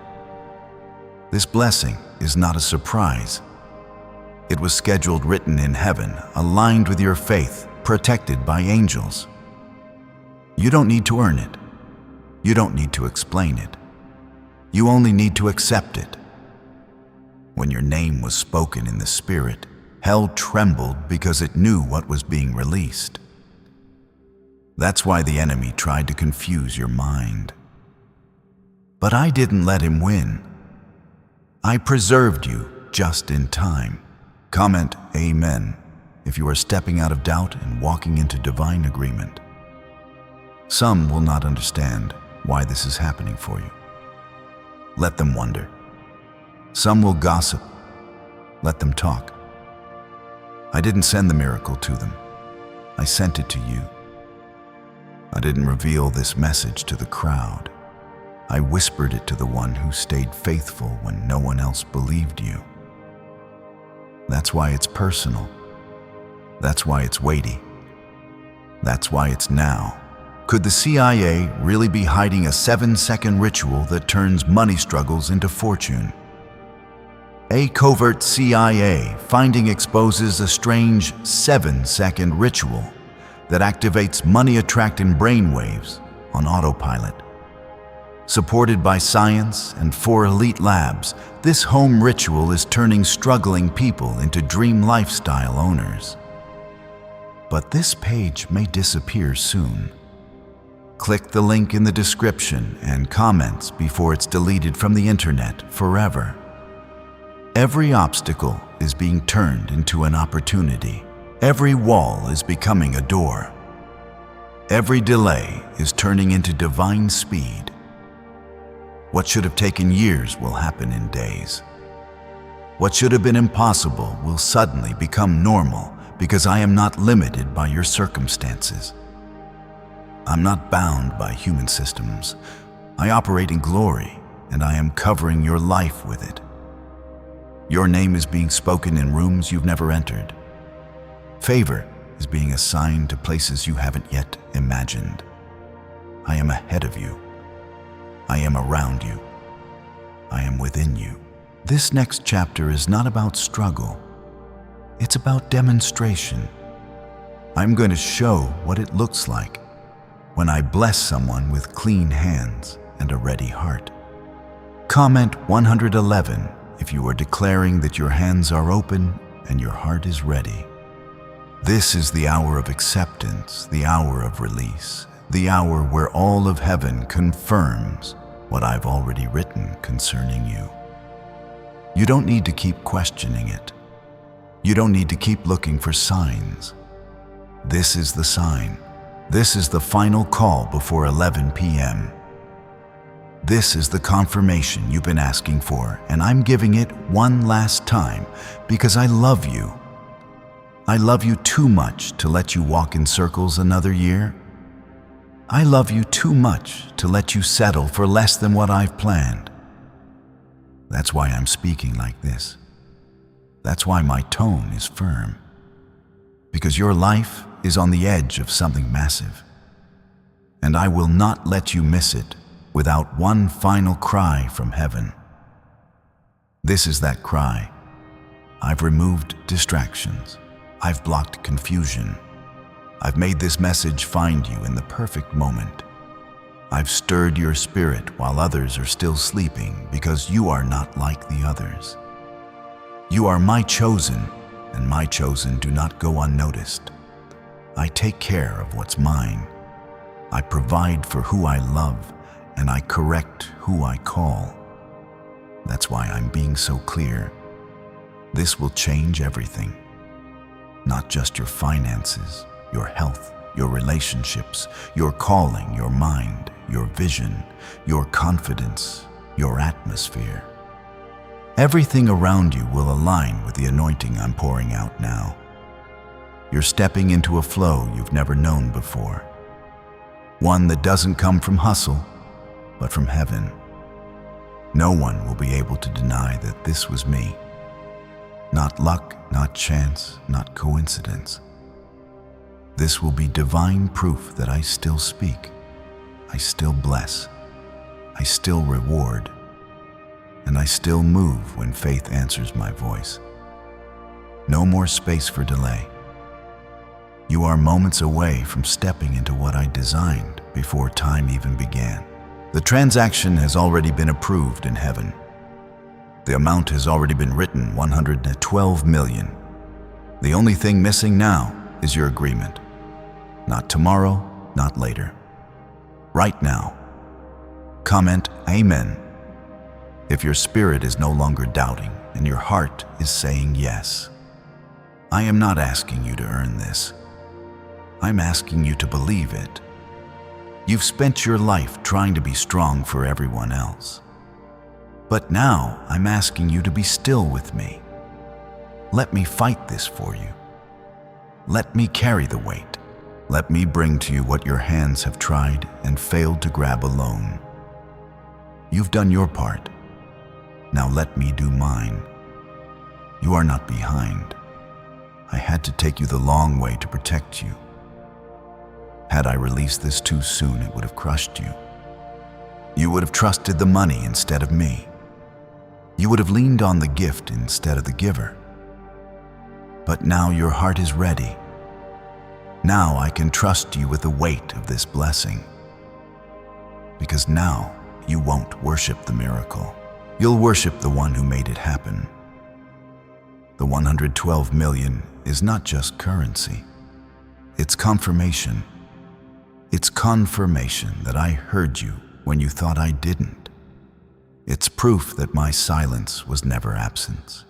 This blessing is not a surprise. It was scheduled, written in heaven, aligned with your faith, protected by angels. You don't need to earn it. You don't need to explain it. You only need to accept it. When your name was spoken in the Spirit, hell trembled because it knew what was being released. That's why the enemy tried to confuse your mind. But I didn't let him win. I preserved you just in time. Comment Amen if you are stepping out of doubt and walking into divine agreement. Some will not understand why this is happening for you. Let them wonder. Some will gossip. Let them talk. I didn't send the miracle to them. I sent it to you. I didn't reveal this message to the crowd. I whispered it to the one who stayed faithful when no one else believed you. That's why it's personal. That's why it's weighty. That's why it's now. Could the CIA really be hiding a 7-second ritual that turns money struggles into fortune? A covert CIA finding exposes a strange 7-second ritual that activates money-attracting brainwaves on autopilot. Supported by science and 4 elite labs, this home ritual is turning struggling people into dream lifestyle owners. But this page may disappear soon. Click the link in the description and comments before it's deleted from the internet forever. Every obstacle is being turned into an opportunity. Every wall is becoming a door. Every delay is turning into divine speed. What should have taken years will happen in days. What should have been impossible will suddenly become normal because I am not limited by your circumstances. I'm not bound by human systems. I operate in glory, and I am covering your life with it. Your name is being spoken in rooms you've never entered. Favor is being assigned to places you haven't yet imagined. I am ahead of you. I am around you. I am within you. This next chapter is not about struggle. It's about demonstration. I'm going to show what it looks like when I bless someone with clean hands and a ready heart. Comment 111 if you are declaring that your hands are open and your heart is ready. This is the hour of acceptance, the hour of release, the hour where all of heaven confirms what I've already written concerning you. You don't need to keep questioning it. You don't need to keep looking for signs. This is the sign. This is the final call before 11 p.m. This is the confirmation you've been asking for, and I'm giving it one last time because I love you. I love you too much to let you walk in circles another year. I love you too much to let you settle for less than what I've planned. That's why I'm speaking like this. That's why my tone is firm. Because your life is on the edge of something massive. And I will not let you miss it without one final cry from heaven. This is that cry. I've removed distractions. I've blocked confusion. I've made this message find you in the perfect moment. I've stirred your spirit while others are still sleeping because you are not like the others. You are my chosen, and my chosen do not go unnoticed. I take care of what's mine. I provide for who I love, and I correct who I call. That's why I'm being so clear. This will change everything. Not just your finances, your health, your relationships, your calling, your mind, your vision, your confidence, your atmosphere. Everything around you will align with the anointing I'm pouring out now. You're stepping into a flow you've never known before. One that doesn't come from hustle, but from heaven. No one will be able to deny that this was me. Not luck, not chance, not coincidence. This will be divine proof that I still speak, I still bless, I still reward, and I still move when faith answers my voice. No more space for delay. You are moments away from stepping into what I designed before time even began. The transaction has already been approved in heaven. The amount has already been written, 112 million. The only thing missing now is your agreement. Not tomorrow, not later. Right now. Comment Amen if your spirit is no longer doubting and your heart is saying yes. I am not asking you to earn this. I'm asking you to believe it. You've spent your life trying to be strong for everyone else. But now I'm asking you to be still with me. Let me fight this for you. Let me carry the weight. Let me bring to you what your hands have tried and failed to grab alone. You've done your part. Now let me do mine. You are not behind. I had to take you the long way to protect you. Had I released this too soon, it would have crushed you. You would have trusted the money instead of me. You would have leaned on the gift instead of the giver. But now your heart is ready. Now I can trust you with the weight of this blessing. Because now you won't worship the miracle. You'll worship the one who made it happen. The 112 million is not just currency. It's confirmation. It's confirmation that I heard you when you thought I didn't. It's proof that my silence was never absence.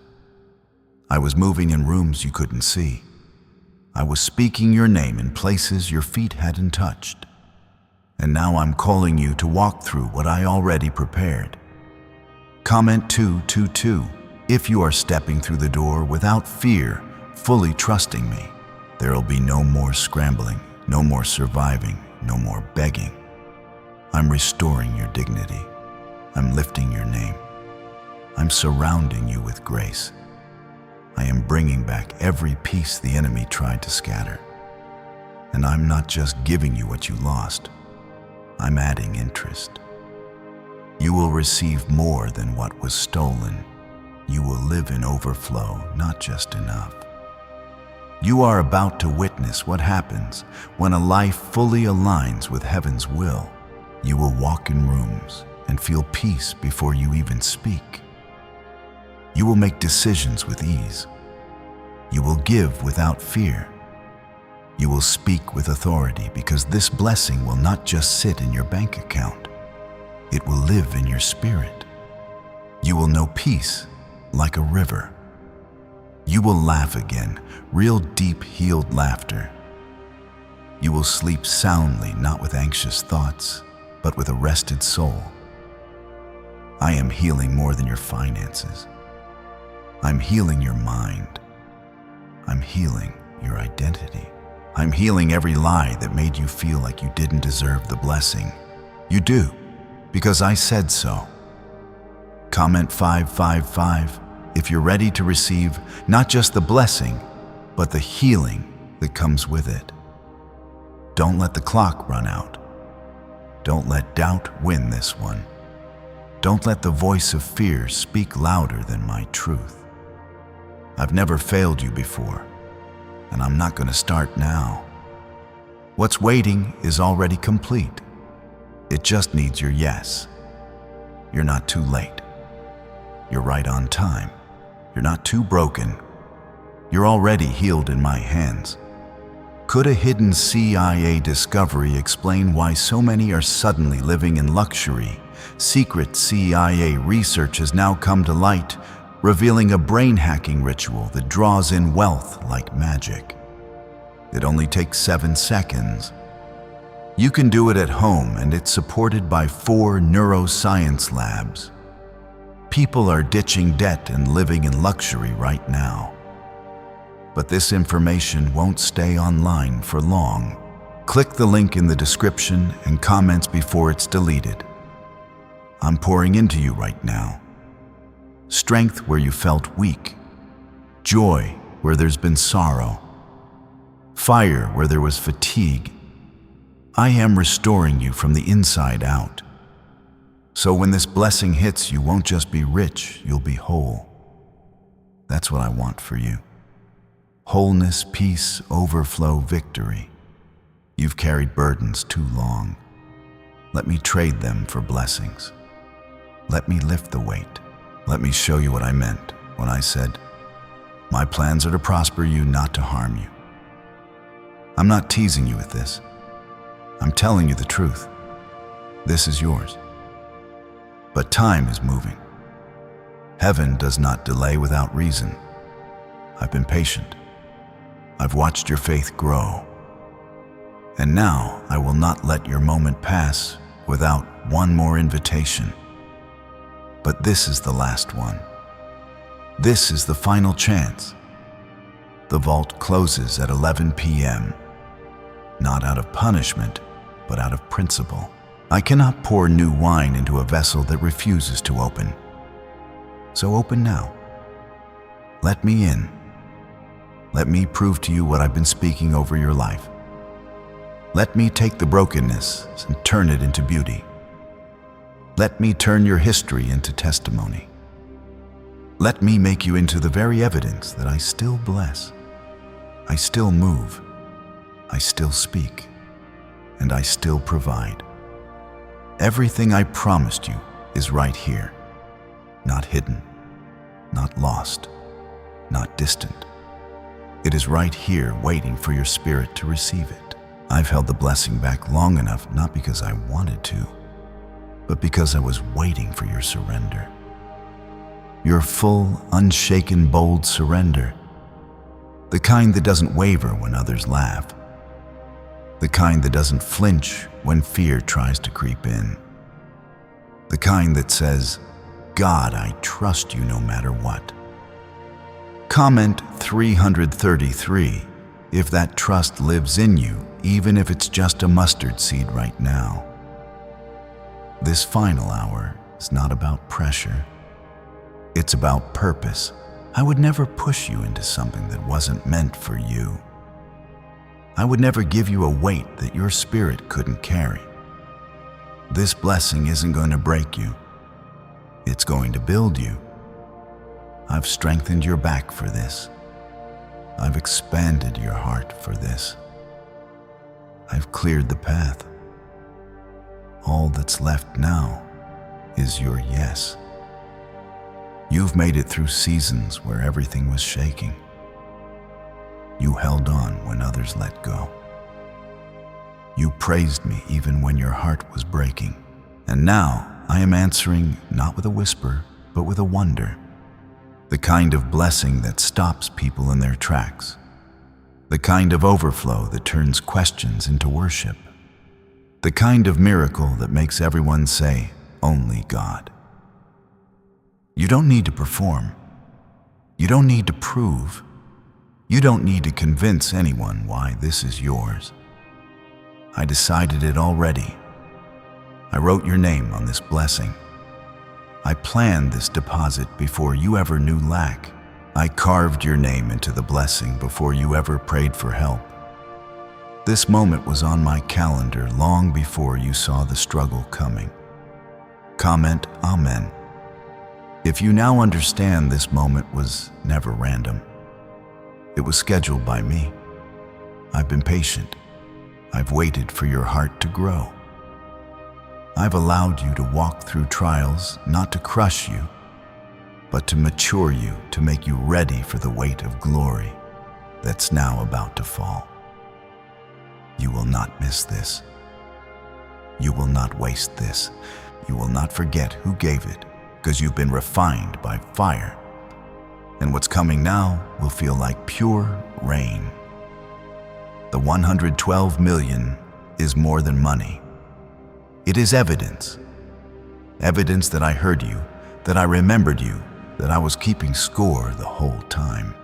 I was moving in rooms you couldn't see. I was speaking your name in places your feet hadn't touched. And now I'm calling you to walk through what I already prepared. Comment 222 if you are stepping through the door without fear, fully trusting me. There'll be no more scrambling, no more surviving, no more begging. I'm restoring your dignity. I'm lifting your name. I'm surrounding you with grace. I am bringing back every piece the enemy tried to scatter. And I'm not just giving you what you lost. I'm adding interest. You will receive more than what was stolen. You will live in overflow, not just enough. You are about to witness what happens when a life fully aligns with heaven's will. You will walk in rooms and feel peace before you even speak. You will make decisions with ease. You will give without fear. You will speak with authority because this blessing will not just sit in your bank account. It will live in your spirit. You will know peace like a river. You will laugh again, real deep, healed laughter. You will sleep soundly, not with anxious thoughts, but with a rested soul. I am healing more than your finances. I'm healing your mind. I'm healing your identity. I'm healing every lie that made you feel like you didn't deserve the blessing. You do, because I said so. Comment 555 if you're ready to receive not just the blessing, but the healing that comes with it. Don't let the clock run out. Don't let doubt win this one. Don't let the voice of fear speak louder than my truth. I've never failed you before, and I'm not going to start now. What's waiting is already complete. It just needs your yes. You're not too late. You're right on time. You're not too broken. You're already healed in my hands. Could a hidden CIA discovery explain why so many are suddenly living in luxury? Secret CIA research has now come to light, revealing a brain-hacking ritual that draws in wealth like magic. It only takes 7 seconds. You can do it at home, and it's supported by 4 neuroscience labs. People are ditching debt and living in luxury right now. But this information won't stay online for long. Click the link in the description and comments before it's deleted. I'm pouring into you right now. Strength where you felt weak. Joy where there's been sorrow. Fire where there was fatigue. I am restoring you from the inside out. So when this blessing hits, you won't just be rich, you'll be whole. That's what I want for you. Wholeness, peace, overflow, victory. You've carried burdens too long. Let me trade them for blessings. Let me lift the weight. Let me show you what I meant when I said, my plans are to prosper you, not to harm you. I'm not teasing you with this. I'm telling you the truth. This is yours. But time is moving. Heaven does not delay without reason. I've been patient. I've watched your faith grow. And now I will not let your moment pass without one more invitation. But this is the last one. This is the final chance. The vault closes at 11 p.m. Not out of punishment, but out of principle. I cannot pour new wine into a vessel that refuses to open. So open now. Let me in. Let me prove to you what I've been speaking over your life. Let me take the brokenness and turn it into beauty. Let me turn your history into testimony. Let me make you into the very evidence that I still bless. I still move. I still speak. And I still provide. Everything I promised you is right here. Not hidden. Not lost. Not distant. It is right here waiting for your spirit to receive it. I've held the blessing back long enough, not because I wanted to, but because I was waiting for your surrender. Your full, unshaken, bold surrender. The kind that doesn't waver when others laugh. The kind that doesn't flinch when fear tries to creep in. The kind that says, God, I trust you no matter what. Comment 333 if that trust lives in you, even if it's just a mustard seed right now. This final hour is not about pressure. It's about purpose. I would never push you into something that wasn't meant for you. I would never give you a weight that your spirit couldn't carry. This blessing isn't going to break you. It's going to build you. I've strengthened your back for this. I've expanded your heart for this. I've cleared the path. All that's left now is your yes. You've made it through seasons where everything was shaking. You held on when others let go. You praised me even when your heart was breaking. And now I am answering not with a whisper, but with a wonder. The kind of blessing that stops people in their tracks. The kind of overflow that turns questions into worship. The kind of miracle that makes everyone say, "Only God." You don't need to perform. You don't need to prove. You don't need to convince anyone why this is yours. I decided it already. I wrote your name on this blessing. I planned this deposit before you ever knew lack. I carved your name into the blessing before you ever prayed for help. This moment was on my calendar long before you saw the struggle coming. Comment Amen if you now understand this moment was never random. It was scheduled by me. I've been patient. I've waited for your heart to grow. I've allowed you to walk through trials not to crush you, but to mature you, to make you ready for the weight of glory that's now about to fall. You will not miss this. You will not waste this. You will not forget who gave it, because you've been refined by fire. And what's coming now will feel like pure rain. The 112 million is more than money. It is evidence. Evidence that I heard you, that I remembered you, that I was keeping score the whole time.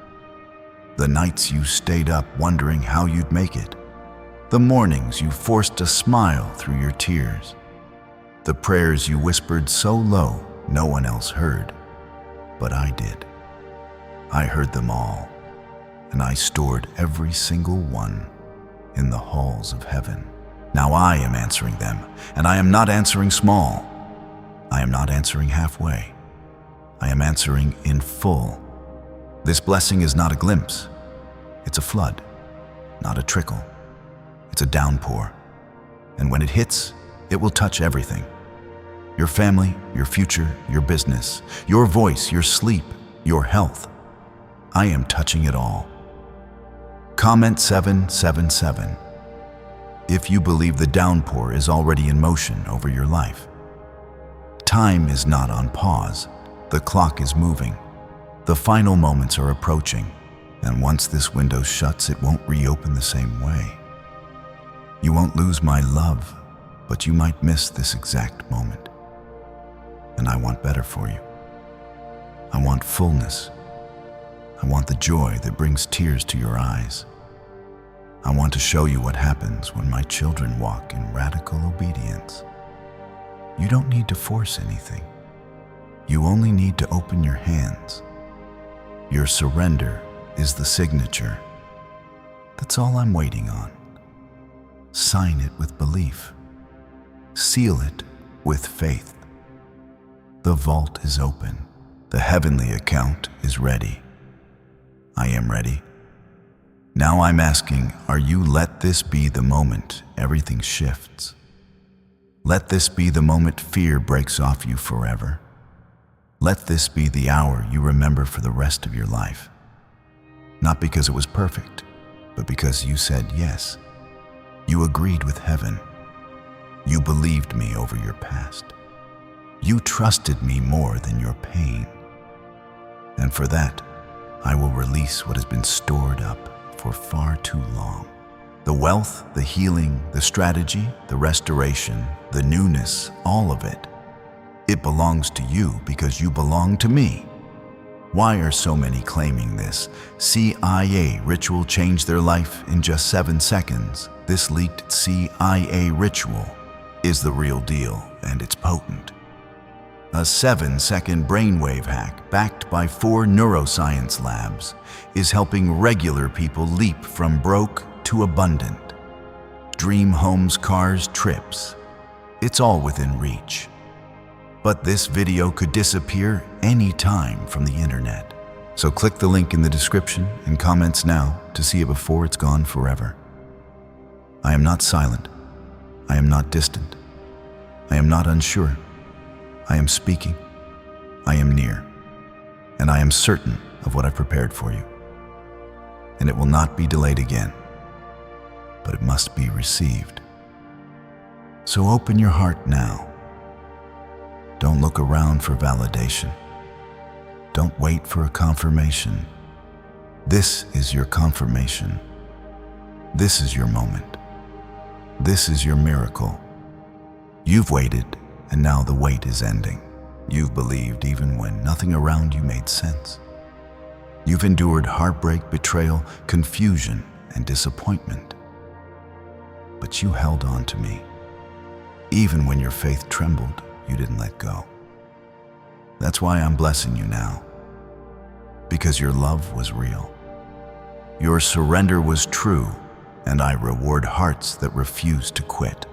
The nights you stayed up wondering how you'd make it. The mornings you forced a smile through your tears. The prayers you whispered so low no one else heard, but I did. I heard them all, and I stored every single one in the halls of heaven. Now I am answering them, and I am not answering small. I am not answering halfway. I am answering in full. This blessing is not a glimpse. It's a flood, not a trickle. It's a downpour. And when it hits, it will touch everything. Your family, your future, your business, your voice, your sleep, your health. I am touching it all. Comment 777 if you believe the downpour is already in motion over your life. Time is not on pause. The clock is moving. The final moments are approaching, and once this window shuts, it won't reopen the same way. You won't lose my love, but you might miss this exact moment. And I want better for you. I want fullness. I want the joy that brings tears to your eyes. I want to show you what happens when my children walk in radical obedience. You don't need to force anything. You only need to open your hands. Your surrender is the signature. That's all I'm waiting on. Sign it with belief. Seal it with faith. The vault is open. The heavenly account is ready. I am ready. Now I'm asking, are you let this be the moment everything shifts? Let this be the moment fear breaks off you forever. Let this be the hour you remember for the rest of your life. Not because it was perfect, but because you said yes. You agreed with heaven. You believed me over your past. You trusted me more than your pain. And for that, I will release what has been stored up for far too long. The wealth, the healing, the strategy, the restoration, the newness, all of it. It belongs to you because you belong to me. Why are so many claiming this? CIA ritual changed their life in just 7 seconds. This leaked CIA ritual is the real deal, and it's potent. A 7-second brainwave hack backed by 4 neuroscience labs is helping regular people leap from broke to abundant. Dream homes, cars, trips. It's all within reach. But this video could disappear any time from the internet. So click the link in the description and comments now to see it before it's gone forever. I am not silent. I am not distant. I am not unsure. I am speaking. I am near. And I am certain of what I've prepared for you. And it will not be delayed again, but it must be received. So open your heart now. Don't look around for validation. Don't wait for a confirmation. This is your confirmation. This is your moment. This is your miracle. You've waited, and now the wait is ending. You've believed even when nothing around you made sense. You've endured heartbreak, betrayal, confusion, and disappointment. But you held on to me. Even when your faith trembled, you didn't let go. That's why I'm blessing you now. Because your love was real. Your surrender was true, and I reward hearts that refuse to quit.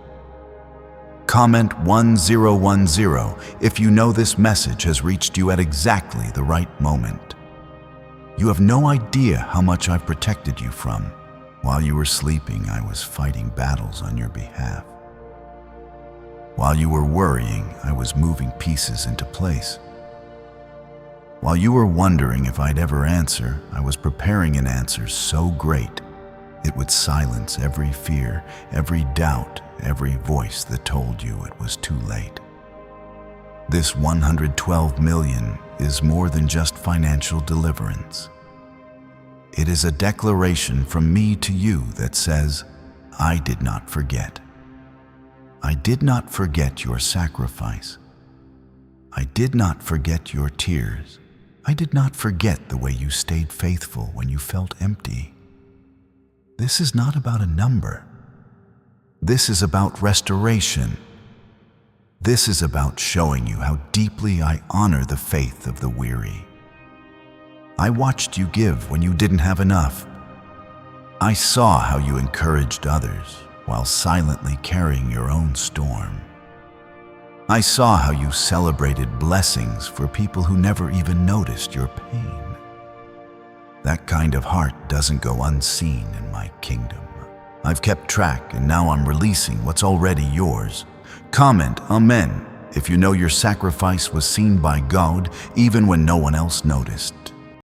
Comment 1010 if you know this message has reached you at exactly the right moment. You have no idea how much I've protected you from. While you were sleeping, I was fighting battles on your behalf. While you were worrying, I was moving pieces into place. While you were wondering if I'd ever answer, I was preparing an answer so great it would silence every fear, every doubt, every voice that told you it was too late. This 112 million is more than just financial deliverance. It is a declaration from me to you that says, I did not forget. I did not forget your sacrifice. I did not forget your tears. I did not forget the way you stayed faithful when you felt empty. This is not about a number. This is about restoration. This is about showing you how deeply I honor the faith of the weary. I watched you give when you didn't have enough. I saw how you encouraged others while silently carrying your own storm. I saw how you celebrated blessings for people who never even noticed your pain. That kind of heart doesn't go unseen in my kingdom. I've kept track, and now I'm releasing what's already yours. Comment Amen if you know your sacrifice was seen by God even when no one else noticed.